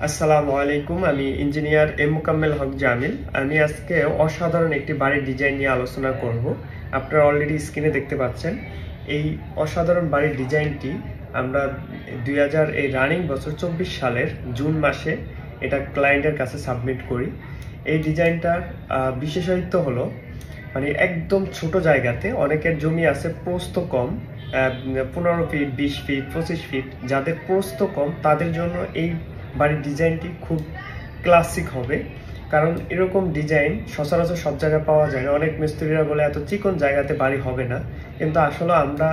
আসসালামু আলাইকুম। আমি ইঞ্জিনিয়ার এম মোকাম্মেল হক জামিল। আমি আজকে অসাধারণ একটি বাড়ির ডিজাইন নিয়ে আলোচনা করব। আপনারা অলরেডি স্ক্রিনে দেখতে পাচ্ছেন এই অসাধারণ বাড়ির ডিজাইনটি আমরা 2000 এই রানিং বছর 24 সালের জুন মাসে এটা ক্লায়েন্টের কাছে সাবমিট করি। এই ডিজাইনটার বিশেষত্ব হলো মানে একদম ছোট জায়গাতে, অনেকের জমি আছে প্রস্থ কম, 15 ফিট, 20 ফিট, 25 ফিট, যাদের প্রস্থ কম তাদের জন্য এই বাড়ির ডিজাইনটি খুব ক্লাসিক হবে। কারণ এরকম ডিজাইন সচরাচর সব জায়গায় পাওয়া যায় না। অনেক মিস্ত্রিরা বলে এত চিকন জায়গাতে বাড়ি হবে না, কিন্তু আসলে আমরা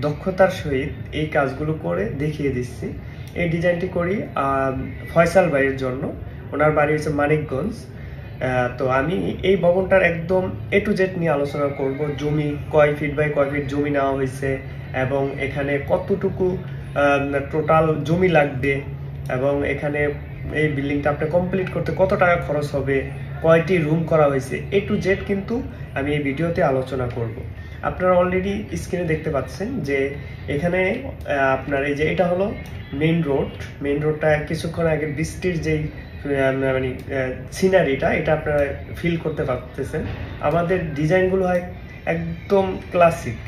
দক্ষতার সহিত এই কাজগুলো করে দেখিয়ে দিচ্ছি। এই ডিজাইনটি করি ফয়সাল ভাইয়ের জন্য। ওনার বাড়ি হচ্ছে মানিকগঞ্জ। তো আমি এই ভবনটার একদম এ টু জেড নিয়ে আলোচনা করব। জমি কয় ফিট বাই কয় ফিট জমি নেওয়া হয়েছে, এবং এখানে কতটুকু টোটাল জমি লাগবে, এবং এখানে এই বিল্ডিংটা আপনি কমপ্লিট করতে কত টাকা খরচ হবে, কয়টি রুম করা হয়েছে, এ টু জেড কিন্তু আমি এই ভিডিওতে আলোচনা করব। আপনারা অলরেডি স্ক্রিনে দেখতে পাচ্ছেন যে এখানে আপনার এই যে এটা হলো মেইন রোড। মেইন রোডটা কিছুক্ষণ আগে বৃষ্টির যেই মানে সিনারিটা, এটা আপনারা ফিল করতে পারতেছেন। আমাদের ডিজাইনগুলো হয় একদম ক্লাসিক,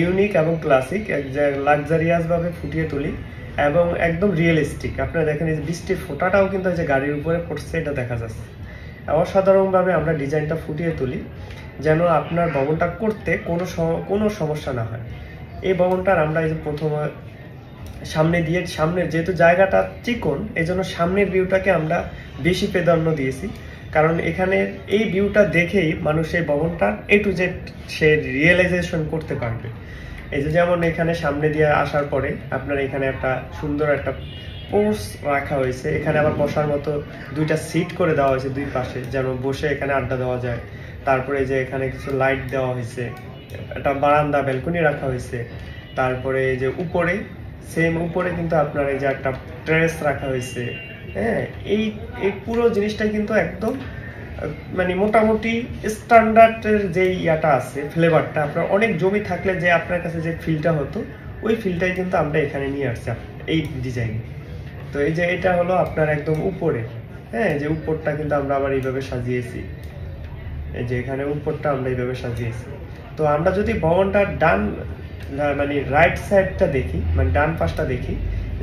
ইউনিক এবং ক্লাসিক, লাক্সারিয়াস ভাবে ফুটিয়ে তুলি এবং একদম রিয়েলিস্টিক। আপনারা দেখেন এই যে বৃষ্টির ফোঁটাটাও কিন্তু এই যে গাড়ির উপরে পড়ছে, এটা দেখা যাচ্ছে। অসাধারণভাবে আমরা ডিজাইনটা ফুটিয়ে তুলি যেন আপনার ভবনটা করতে কোনো সমস্যা না হয়। এই ভবনটার আমরা এই যে প্রথমে সামনে যেহেতু জায়গাটা চিকন, এই জন্য সামনের ভিউটাকে আমরা বেশি প্রাধান্য দিয়েছি। কারণ এখানে এই ভিউটা দেখেই মানুষ এই ভবনটা এ টু জেড সে রিয়েলাইজেশন করতে পারবে। এই যে যেমন এখানে সামনে দিয়ে আসার পরে আপনার এখানে একটা সুন্দর একটা পোর্স রাখা হয়েছে। এখানে আবার বসার মতো দুইটা সিট করে দেওয়া হয়েছে দুই পাশে, যেন বসে এখানে আড্ডা দেওয়া যায়। তারপরে যে এখানে কিছু লাইট দেওয়া হয়েছে, একটা বারান্দা ব্যালকনি রাখা হয়েছে। তারপরে এই যে উপরে উপরে কিন্তু আপনার এই যে একটা টেরেস রাখা হয়েছে। হ্যাঁ, এই পুরো জিনিসটা কিন্তু একদম মানে মোটামুটি স্ট্যান্ডার্ডের যে ইয়াটা আছে, ফ্লেভারটা আপনার অনেক জমি থাকলে যে আপনার কাছে যে ফিলটা হতো, ওই ফিলটাই কিন্তু আমরা এখানে নিয়ে আসছি এই ডিজাইনে। তো এই যে এটা হলো আপনার একদম উপরে। হ্যাঁ, যে উপরটা কিন্তু আমরা আবার এইভাবে সাজিয়েছি। এই যে এখানে উপরটা আমরা এইভাবে সাজিয়েছি। তো আমরা যদি ভবনটার মানে রাইট সাইডটা দেখি, মানে ডান পাশটা দেখি,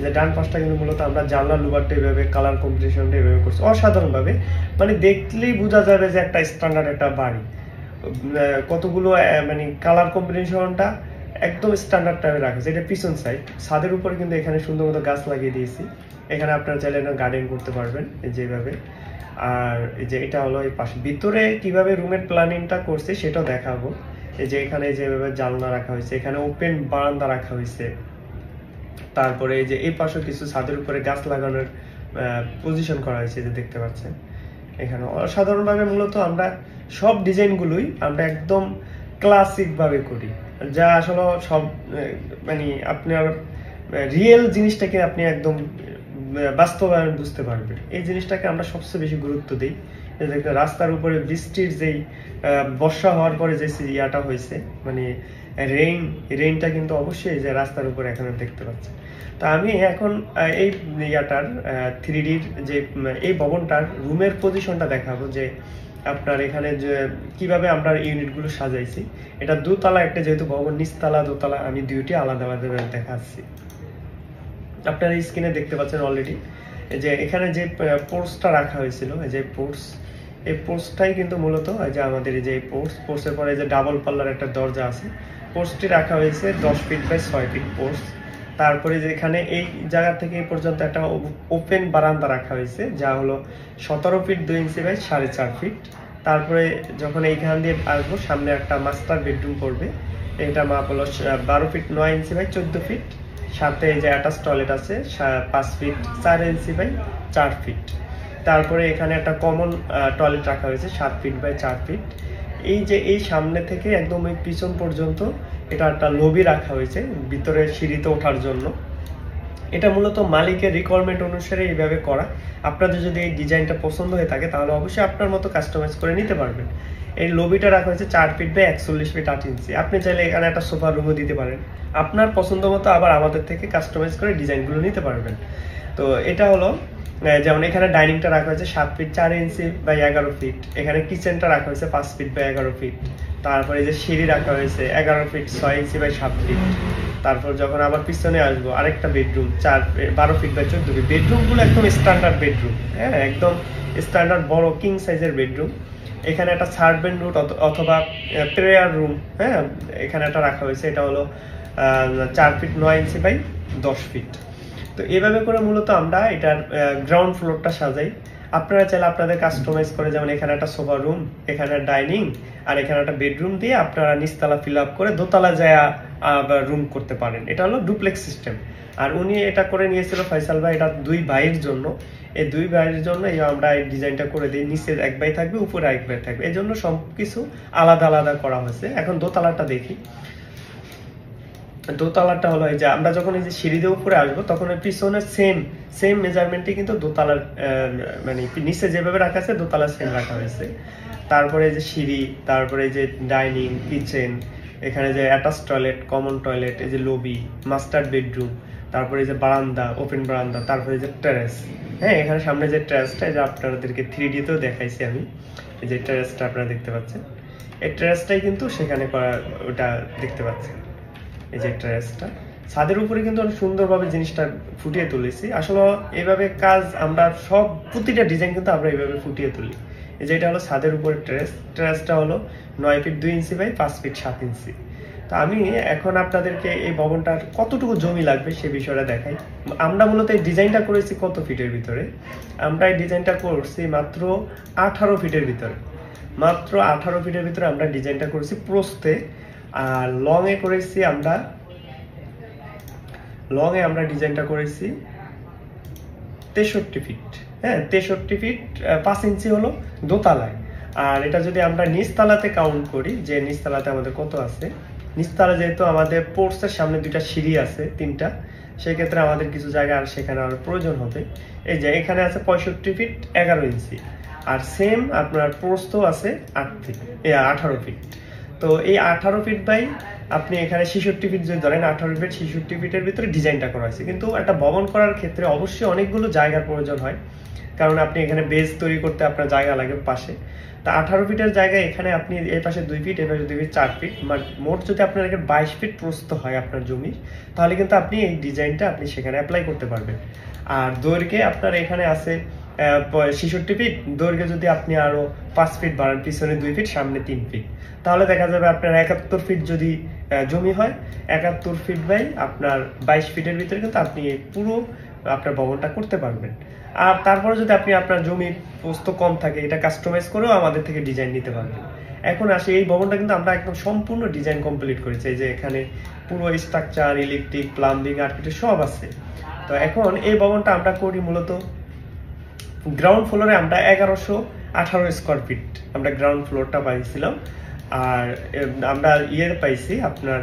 যে ডান পাশটা কিন্তু মূলত আমরা জানলা লুবারটা এইভাবে কালার কম্বিনেশনটা এইভাবে করছি অসাধারণভাবে। মানে দেখলেই বোঝা যাবে যে একটা স্ট্যান্ডার্ড একটা বাড়ি। কতগুলো মানে কালার কম্বিনেশনটা একদম স্ট্যান্ডার্ড টাইপে রাখছে। এটা পিছন সাইড, ছাদের উপরে কিন্তু এখানে সুন্দর মতো গাছ লাগিয়ে দিয়েছি। এখানে আপনারা চাইলে গার্ডেন করতে পারবেন যেভাবে। আর এই যে এটা হলো এই পাশে ভিতরে কিভাবে রুমের প্ল্যানিংটা করছে সেটাও দেখাবো। এই যে এখানে যেভাবে জানলা রাখা হয়েছে, এখানে ওপেন বারান্দা রাখা হয়েছে। তারপরে এই যে এই পাশে কিছু ছাদের উপরে গাছ লাগানোর পজিশন করা হয়েছে, যে দেখতে পাচ্ছেন। এখানে অসাধারণভাবে মূলত আমরা সব ডিজাইনগুলোই আমরা একদম ক্লাসিক ভাবে করি, যা আসলে সব মানে আপনার রিয়েল জিনিসটাকে আপনি একদম বাস্তবায়ন বুঝতে পারবেন। এই জিনিসটাকে আমরা সবচেয়ে বেশি গুরুত্ব দিই। রাস্তার উপরে বৃষ্টির যেই বর্ষা হওয়ার পরে যে ইয়াটা হয়েছে, মানে রেইনটা কিন্তু অবশ্যই যে রাস্তার উপরে এখন দেখতে পাচ্ছেন। তো আমি এখন এই ইয়াটার 3Dর যে এই ভবনটার রুমের পজিশনটা দেখাবো, যে আপনার এখানে যে কিভাবে আমরা ইউনিটগুলো সাজাইছি। এটা দোতলা একটা, যেহেতু ভবন নিচতলা দোতলা, আমি দুইটি আলাদা আলাদা দেখাচ্ছি। আপনারা স্ক্রিনে দেখতে পাচ্ছেন অলরেডি যে এখানে যে পোর্সটা রাখা হয়েছিল, যে এই পোর্সটাই কিন্তু মূলত যে আমাদের এই যে পোর্সের পরে যে ডাবল পাল্লার একটা দরজা আছে, পোর্সটি রাখা হয়েছে 10 ফিট বাই 6 ফিট পোর্স। তারপরে যে এখানে এই জায়গা থেকে এই পর্যন্ত একটা ওপেন বারান্দা রাখা হয়েছে, যা হলো 17 ফিট 2 ইঞ্চি বাই 4.5 ফিট। তারপরে যখন এইখান দিয়ে আসবো, সামনে একটা মাস্টার বেডরুম পড়বে। এটা মাপ হলো 12 ফিট 9 ইঞ্চি বাই 14 ফিট। সাথে এই যে অ্যাটাচ টয়লেট আছে 5 ফিট 4 ইঞ্চি বাই 4 ফিট। তারপরে এখানে একটা কমন টয়লেট রাখা হয়েছে 7 ফিট বাই 4 ফিট। এই যে এই সামনে থেকে একদম এই পিছন পর্যন্ত এটা একটা লবি রাখা হয়েছে ভিতরে সিঁড়িতে ওঠার জন্য। এটা মূলত মালিকের রিকোয়ারমেন্ট অনুসারে এইভাবে করা। আপনাদের যদি এই ডিজাইনটা পছন্দ হয়ে থাকে তাহলে অবশ্যই আপনার মতো কাস্টমাইজ করে নিতে পারবেন। এই লবিটা রাখা হয়েছে 4 ফিট বাই 41 ফিট 8 ইঞ্চি। আপনি চাইলে এখানে একটা সোফা রুমও দিতে পারেন, আপনার পছন্দ মতো আবার আমাদের থেকে কাস্টমাইজ করে ডিজাইনগুলো নিতে পারবেন। তো এটা হলো যেমন এখানে ডাইনিংটা রাখা হয়েছে 7 ফিট 4 ইঞ্চি বাই 11 ফিট, এখানে কিচেনটা রাখা হয়েছে 5 ফিট বাই 11 ফিট, তারপরে এই যে সিঁড়ি রাখা হয়েছে 11 ফিট 6 ইঞ্চি বাই 7 ফিট। তারপর যখন আবার পিছনে আসবো আরেকটা বেডরুম 12 ফিট বাই 14 ফিট। বেডরুমগুলো একদম স্ট্যান্ডার্ড বেডরুম, হ্যাঁ একদম স্ট্যান্ডার্ড বড় কিং সাইজের বেডরুম। এখানে একটা সার্ভেন্ট রুম অথবা প্রেয়ার রুম, হ্যাঁ এখানে একটা রাখা হয়েছে, এটা হলো 4 ফিট 9 ইঞ্চি বাই 10 ফিট। তো এইভাবে করে মূলত আমরা এটার গ্রাউন্ড ফ্লোরটা সাজাই। আপনারা চাইলে আপনাদের কাস্টমাইজ করে, যেমন এখানে একটা সোফা রুম, এখানে ডাইনিং আর এখানে একটা বেডরুম দিয়ে আপনারা নিচতলা ফিল আপ করে দোতলা যায় রুম করতে পারেন। এটা হলো ডুপ্লেক্স সিস্টেম। আর উনি এটা করে নিয়েছিল ফয়সাল ভাই, এটা 2 ভাইয়ের জন্য। এই 2 ভাইয়ের জন্য আমরা এই ডিজাইনটা করে দিই। নিচে 1 ভাই থাকবে, উপরে 1 ভাই থাকবে, এই জন্য সবকিছু আলাদা আলাদা করা হয়েছে। এখন দোতলাটা দেখি। দোতলাটা হলো এই যে আমরা যখন এই যে সিঁড়ি দিয়ে উপরে আসবো তখন পিছনে সেম মেজারমেন্টে কিন্তু দোতলার মানে নিচে যেভাবে রাখা আছে দোতলা সেম রাখা হয়েছে। তারপরে এই যে সিঁড়ি, তারপরে এই যে ডাইনিং, কিচেন, এখানে যে অ্যাটাচ টয়লেট, কমন টয়লেট, এই যে লবি, মাস্টার বেডরুম, তারপরে এই যে বারান্দা, ওপেন বারান্দা, তারপরে এই যে টেরেস, হ্যাঁ এখানে সামনে যে টেরেসটা এই যে আপনাদেরকে 3D তেও দেখাইছি আমি, এই যে টেরেসটা আপনারা দেখতে পাচ্ছেন, এই টেরেসটাই কিন্তু সেখানে ওটা দেখতে পাচ্ছেন। এই যে টেরেসটা ছাদের উপরে কিন্তু অনেক সুন্দরভাবে জিনিসটা ফুটিয়ে তুলেছি। আসলে এইভাবে কাজ আমরা সব প্রতিটা ডিজাইন কিন্তু আমরা এইভাবে ফুটিয়ে তুলি। এই যে এটা হলো ছাদের উপরে টেরেসটা হলো 9 ফিট 2 ইঞ্চি বাই 5 ফিট 7 ইঞ্চি। তো আমি এখন আপনাদেরকে এই ভবনটার কতটুকু জমি লাগবে সে বিষয়টা দেখাই। আমরা মূলত এই ডিজাইনটা করেছি কত ফিটের ভিতরে? আমরা এই ডিজাইনটা করছি মাত্র 18 ফিটের ভিতরে। মাত্র 18 ফিটের ভিতরে আমরা ডিজাইনটা করেছি প্রস্থে। আর লং এ করেছি আমরা ডিজাইনটা করেছি 63 ফিট, হ্যাঁ 63 ফিট 5 ইঞ্চি হলো দোতলায়। আর এটা যদি আমরা নিচতলাতে কাউন্ট করি যে নিচতলাতে আমাদের কত আছে, নিচতলা যেহেতু আমাদের পোর্টসের সামনে 2টা সিঁড়ি আছে 3টা, সেই ক্ষেত্রে আমাদের কিছু জায়গা আর সেখানে আরো প্রয়োজন হবে। এই যে এখানে আছে 65 ফিট 11 ইঞ্চি, আর সেম আপনার প্রস্থ আছে 18 ফিট। তো এই 18 ফিট বাই আপনি এখানে 66 ফিট যদি ধরেন, 18 ফিট 66 ফিটের ভিতরে ডিজাইনটা করা হয়েছে। কিন্তু একটা ভবন করার ক্ষেত্রে অবশ্যই অনেকগুলো জায়গার প্রয়োজন হয়, কারণ আপনি এখানে বেস তৈরি করতে আপনার জায়গা লাগে পাশে। তা 18 ফিটের জায়গায় এখানে আপনি এই পাশে 2 ফিট, এই পাশে 2 ফিট 4 ফিট, মোট যদি আপনার 22 ফিট প্রস্থ হয় আপনার জমি, তাহলে কিন্তু আপনি এই ডিজাইনটা আপনি সেখানে অ্যাপ্লাই করতে পারবেন। আর দৈর্ঘ্যে আপনার এখানে আছে 66 ফিট, দৈর্ঘ্যে যদি আপনি আরো 5 ফিট বাড়ান, পিছনে 2 ফিট, সামনে 3 ফিট, তাহলে দেখা যাবে আপনার 71 ফিট যদি জমি হয়, 71 ফিট বাই আপনার 22 ফিটের ভিতরে কিন্তু আপনি পুরো আপনার ভবনটা করতে পারবেন। আর তারপরে যদি আপনি আপনার জমির প্রস্থ কম থাকে, এটা কাস্টমাইজ করেও আমাদের থেকে ডিজাইন নিতে পারবেন। এখন আসি এই ভবনটা কিন্তু আমরা একদম সম্পূর্ণ ডিজাইন কমপ্লিট করেছি। এই যে এখানে পুরো স্ট্রাকচার, ইলেকট্রিক, প্লাম্বিং, আর্কিটেক্ট সব আছে। তো এখন এই ভবনটা আমরা করি মূলত গ্রাউন্ড ফ্লোরে আমরা 1118 স্কোয়ার ফিট আমরা গ্রাউন্ড ফ্লোরটা পাইছিলাম। আর আমরা পাইছি আপনার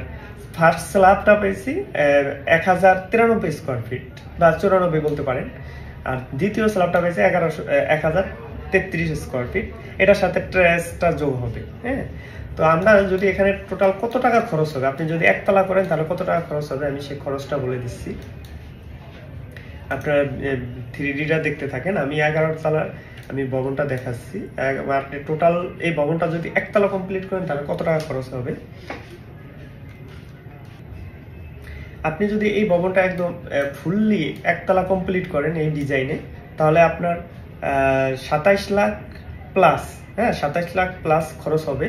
ফার্স্ট স্ল্যাবটা পাইছি 1093 স্কোয়ার ফিট বা 94 বলতে পারেন। আর দ্বিতীয় স্ল্যাবটা পাইছি 1033 স্কোয়ার ফিট, এটার সাথে ট্রেসটা যোগ হবে। হ্যাঁ, তো আমরা যদি এখানে টোটাল কত টাকা খরচ হবে, আপনি যদি একতলা করেন তাহলে কত টাকা খরচ হবে আমি সেই খরচটা বলে দিচ্ছি। আপনারা 3Dটা দেখতে থাকেন, আমি 11 তলার আমি ভবনটা দেখাচ্ছি। আপনি টোটাল এই ভবনটা যদি একতলা কমপ্লিট করেন তাহলে কত টাকা খরচ হবে। আপনি যদি এই ভবনটা একদম ফুললি একতলা কমপ্লিট করেন এই ডিজাইনে, তাহলে আপনার 27 লাখ প্লাস, হ্যাঁ 27 লাখ প্লাস খরচ হবে।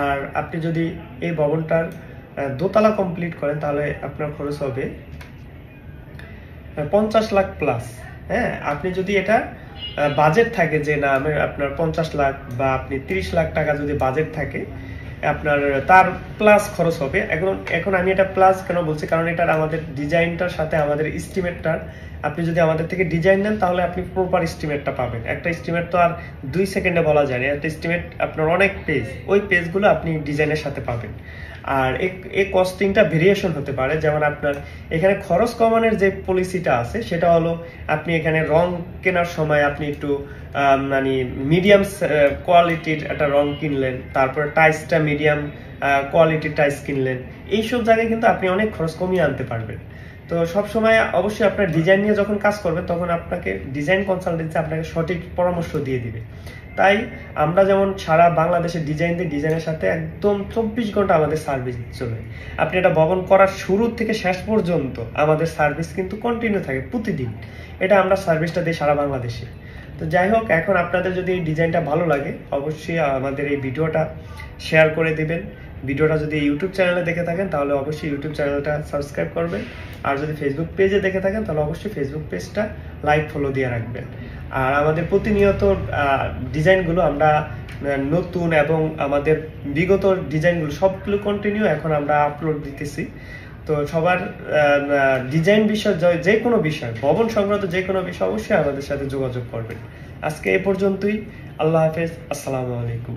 আর আপনি যদি এই ভবনটার দোতলা কমপ্লিট করেন তাহলে আপনার খরচ হবে 50 লাখ প্লাস। হ্যাঁ, আপনি যদি এটা বাজেট থাকে যে না আপনার 50 লাখ বা আপনি 30 লাখ টাকা যদি বাজেট থাকে আপনার, তার প্লাস খরচ হবে। এখন আমি এটা প্লাস কেন বলছি, কারণ এটার আমাদের ডিজাইনটার সাথে আমাদের এস্টিমেটটার, আপনি যদি আমাদের থেকে ডিজাইন নেন তাহলে আপনি প্রপার এস্টিমেটটা পাবেন। একটা এস্টিমেট তো আর 2 সেকেন্ডে বলা যায় না, একটা এস্টিমেট আপনার অনেক পেজ, ওই পেজগুলো আপনি ডিজাইনের সাথে পাবেন। আর এই কস্টিংটা ভেরিয়েশন হতে পারে, যেমন আপনার এখানে খরচ কমানোর যে পলিসিটা আছে সেটা হলো আপনি এখানে রং কেনার সময় আপনি একটু মানে মিডিয়াম কোয়ালিটির একটা রং কিনলেন, তারপরে টাইলসটা মিডিয়াম কোয়ালিটির টাইলস কিনলেন, এইসব জায়গায় কিন্তু আপনি অনেক খরচ কমিয়ে আনতে পারবেন। তো সব সময় অবশ্যই আপনার ডিজাইন নিয়ে যখন কাজ করবেন তখন আপনাকে ডিজাইন কনসালটেন্সি আপনাকে সঠিক পরামর্শ দিয়ে দিবে। তাই আমরা যেমন সারা বাংলাদেশে ডিজাইন দিই, ডিজাইনের সাথে একদম 24 ঘন্টা আমাদের সার্ভিস চলে। আপনি এটা ভবন করার শুরু থেকে শেষ পর্যন্ত আমাদের সার্ভিস কিন্তু কন্টিনিউ থাকে প্রতিদিন। এটা আমরা সার্ভিসটা দিই সারা বাংলাদেশে। তো যাই হোক, এখন আপনাদের যদি এই ডিজাইনটা ভালো লাগে অবশ্যই আমাদের এই ভিডিওটা শেয়ার করে দিবেন। ভিডিওটা যদি ইউটিউব চ্যানেলে দেখে থাকেন তাহলে অবশ্যই ইউটিউব চ্যানেলটা সাবস্ক্রাইব করবেন, আর যদি ফেসবুক পেজে দেখে থাকেন তাহলে অবশ্যই ফেসবুক পেজটা লাইক ফলো দিয়ে রাখবেন। আর আমাদের প্রতিনিয়ত ডিজাইনগুলো আমরা নতুন এবং আমাদের বিগত ডিজাইনগুলো সবগুলো কন্টিনিউ এখন আমরা আপলোড দিতেছি। তো সবার ডিজাইন বিষয়, যে কোনো বিষয়, ভবন সংক্রান্ত যে কোনো বিষয় অবশ্যই আমাদের সাথে যোগাযোগ করবেন। আজকে এ পর্যন্তই। আল্লাহ হাফেজ, আসসালামু আলাইকুম।